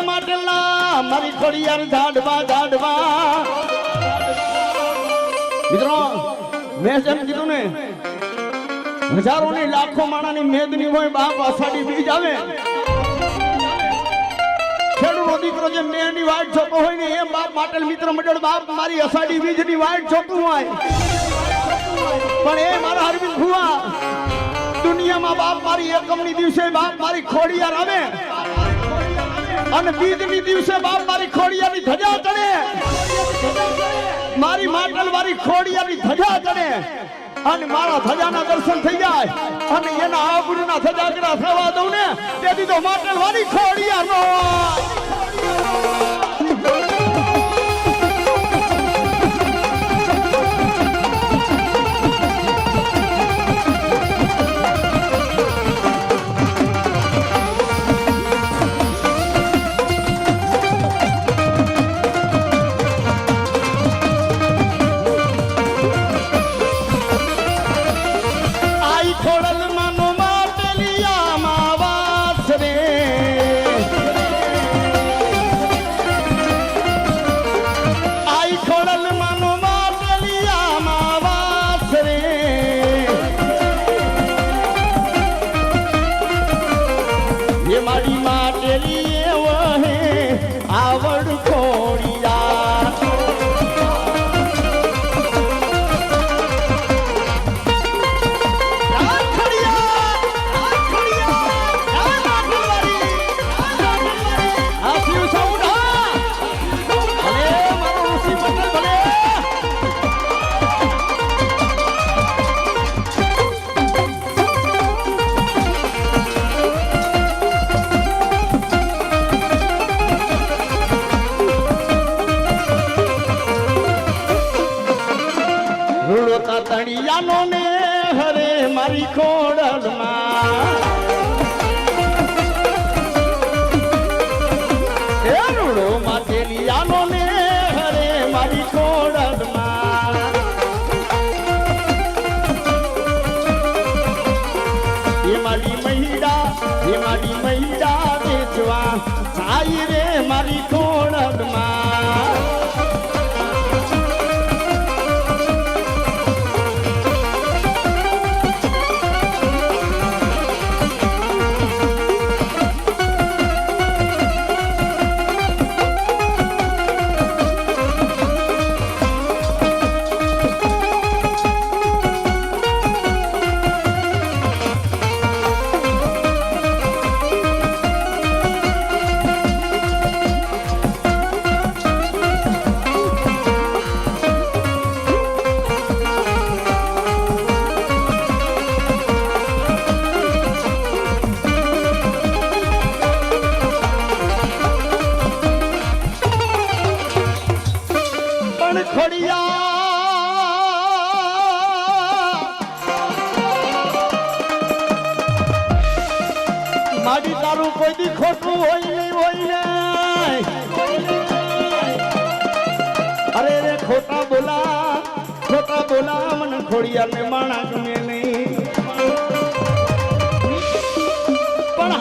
માટેલા મારી ખોડિયાર ઝાડવા ઝાડવા મિત્રો મેં જેમ કીધું ને હજારો ની લાખો માણાની મેદની હોય બાપ અષાઢી બીજ આવે ખેડૂતનો દીકરો જે મેની વાટ જોતો હોય ને એ બાપ માટેલ મિત્ર મંડળ બાપ મારી અષાઢી બીજની વાટ જોતું હોય પણ એ મારા અરવિંદ ભુવા દુનિયામાં બાપ મારી એકમની દિવસે બાપ મારી ખોડિયાર આવે અને બીજની દિવસે બાપ મારી ખોડિયારની ધજા ચડે મારી માટલ મારી ખોડિયારની ધજા ચડે અને મારા ધજાના દર્શન થઈ જાય અને એના આબરૂના ધજાગરા થવા દઉં ને તેથી તો માટલ મારી ખોડિયારનો તણિયાનો ને હરે મારી ખોડલમાં એ રૂડો માટેલિયાનો ને હરે મારી ખોડલમાં એ મારી મહિડા વેચવા સાઈ રે મારી ખોડલમાં મારી તારું કોઈ દી ખોટું હોય નહીં અરે રે ખોટા બોલા મને ખોડિયાર ને માણા ગમે નહીં પણ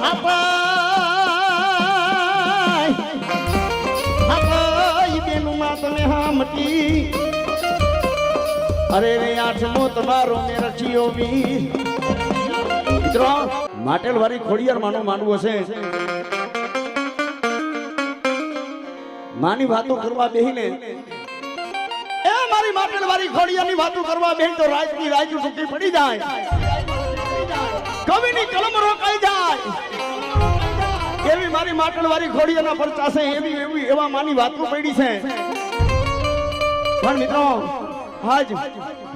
હાપાઈ બેનું માં તને હામટી અરે રે આઠમો તમારો મે રચિયો વીર મિત્રો માટેલ વાળી ખોડિયાર માનું માનવું હશે માની વાતો કરવા બેહીને એ મારી માટેલ વાળી ખોડિયારની વાતો કરવા બેહી તો રાજની રાજુ સુખી પડી જાય કવિની કલમ રોકાઈ જાય એવી મારી માટેલ વાળી ખોડિયારના પરચા છે એવા માની વાતો પડી છે પણ મિત્રો આજ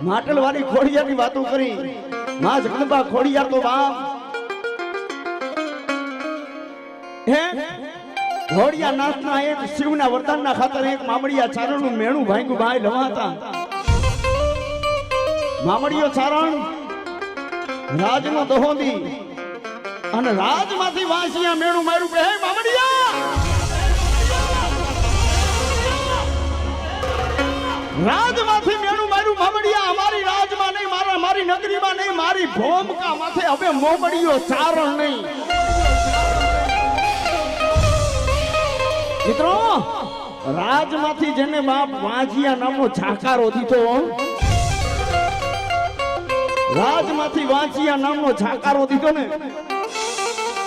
માટેલ વાળી ખોડિયારની વાતો કરી માં જગદંબા ખોડિયાર તો બાપ હે ઘોડિયા નાથના એક શિવના વરદાનના ખાતર એક મામડિયા ચારણનું મેણું ભાંગ્યું ભાઈ લવાતા મામડિયો ચારણ રાજનો દહોદી અને રાજમાંથી વાંસિયા મેણું માર્યું કે હે મામડિયા રાજમાંથી મેણું માર્યું મામડિયા અમારી રાજમાં નહીં મારી નગરીમાં નહીં મારી ભોમકા માથે હવે મોમડિયો ચારણ નહીં મિત્રો રાજમાંથી જેને બાપ વાંજિયા નામનો ઝાકારો દીધો, રાજમાંથી વાંજિયા નામનો ઝાકારો દીધો ને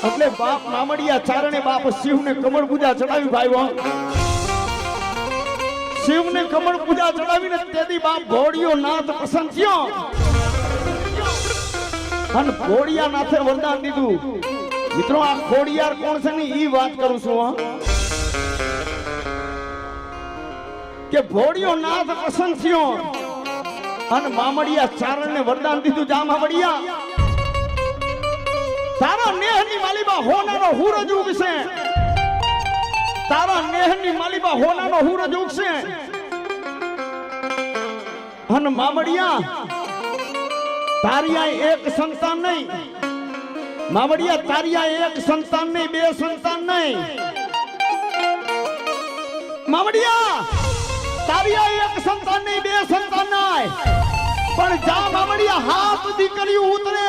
એટલે બાપ મામડિયા ચારણે બાપ શિવને કમળ પૂજા ચડાવી ભાઈ, શિવને કમળ પૂજા ચડાવીને તેથી બાપ ઘોડિયો નાથ પસંદ થયો અને ઘોડિયા નાથે વરદાન દીધું. મિત્રો આ ખોડિયાર કોણ છે ને ઈ વાત કરું છું કે ઘોડિયો નાથ પસંદ થયો અને મામડિયા ચારણને વરદાન દીધું, જા મામડિયા તારા નેહની માલીબા હોનાનો હુરજ ઉગશે, તારા નેહની માલીબા હોનાનો હુરજ ઉગશે. અને મામડિયા તારી આ એક સંતાન નહીં, મામડિયા તારી આ એક સંતાન નહીં, બે સંતાન નહીં, મામડિયા તારી આ એક સંતાન નહીં, બે સંતાન નહીં, પણ જા મામડિયા હાથ દીકરીઓ ઉતરે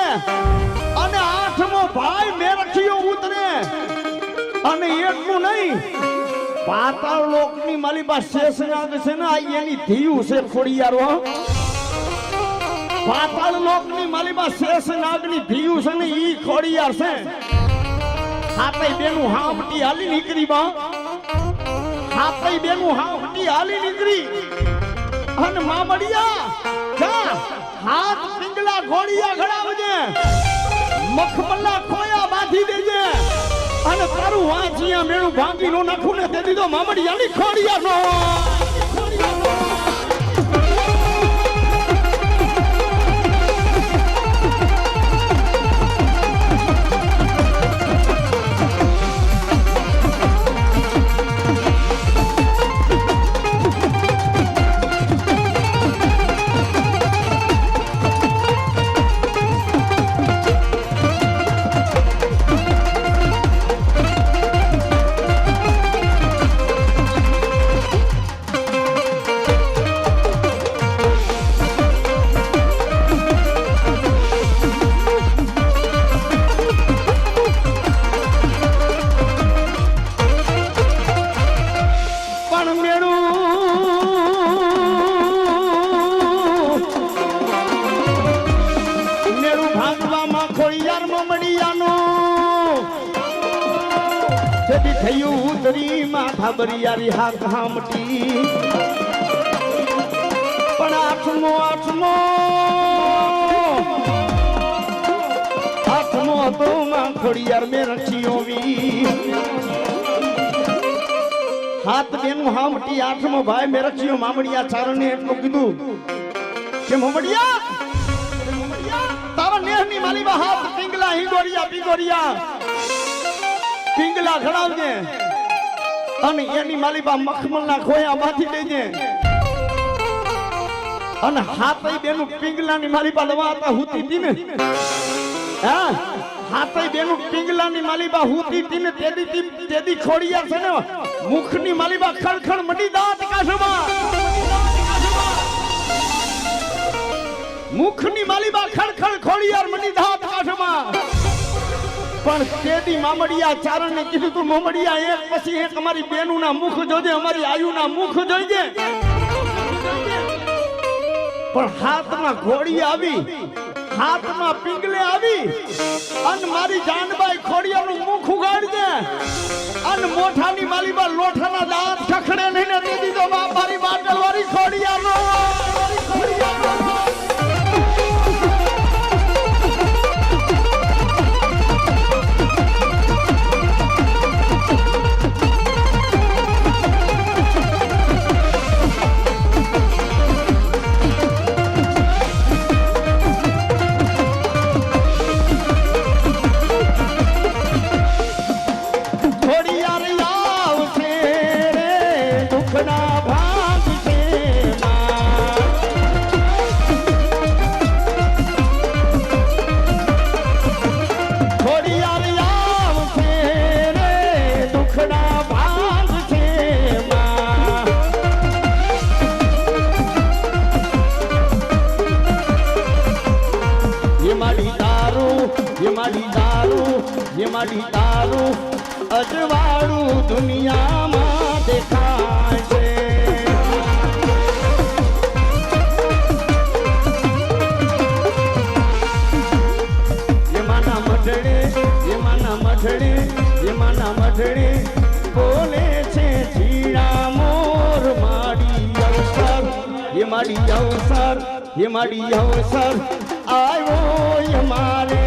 અને આઠમો ભાઈ મેરઠિયો ઉતરે અને એટલું નહીં પાતાળ લોકની માલીબા શેષનાગ છે ને આ એની ધીયું છે ખોડિયારો, પાતાળ લોકની માલીબા શેષનાગની ધીયું છે ને ઈ ખોડિયાર છે. હાથઈ બેનું હાંફટી હાલી નીકળી બા, હાથઈ બેનું હાંફટી હાલી નીકળી અને મામડિયા જા હાથ પિંગલા ઘોડિયા ઘડાવજે, મખમલ્લા ખોયા બાંધી દેજે અને તારું વાંચિયા મેળું ભાંગી નો નાખું ને તે દીધો મામડિયાની ખોડિયા નો. થયું ઉતરી માથા બરિયારી હાથ હામટી પણ આઠમો તો માં ખોડિયાર મેં રચિયો વી હાથ બેનું હામટી આઠમો ભાઈ મેં રચિયો. મામડિયા ચારણે એટલું કીધું કે મામડિયા તારા નેહની માલીબા હાથ પિંગલા હિંગોરિયા પીગોરિયા પિંગલા ખડાવજે અને એની માલીબા મખમલના ખોયા બાંધી દેજે અને હાથઈ બેનું પિંગલાની માલીબા લવાતા હુતી હતી ને, હા હાથઈ બેનું પિંગલાની માલીબા હુતી હતી ને તેદી ખોડિયાર છે ને મુખની માલીબા ખળખળ મડી દાંત કાઢવા, મુખની માલીબા ખળખળ ખોડિયાર મડી દાંત કાઢવા. પણ તેદી મામડિયા ચારણને કીધું તું મામડિયા એક પછી એક અમારી બેનુના મુખ જોજે, અમારી આયુના મુખ જોજે. પણ હાથમાં ઘોડી આવી, હાથમાં પિંગલે આવી અને મારી જાનબાઈ ખોડિયાનું મુખ ઉગાડજે અને મોઠાની માલીબા લોઠાના દાંત ખખડે નહીં ને તે દીધો મારી બાટલવાળી ખોડિયાનો. ये माड़ी दारू अजवाड़ू दुनिया में મારી અવસર આવ્યો અમારે